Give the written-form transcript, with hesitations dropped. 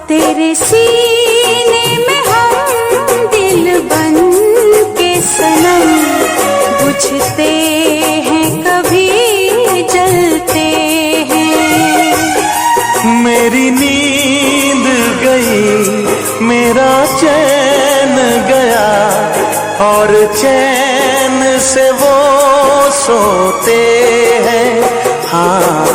तेरे सीने में हम दिल बन के सनम, बुझते हैं कभी जलते हैं। मेरी नींद गई, मेरा चैन गया, और चैन से वो सोते हैं। हाँ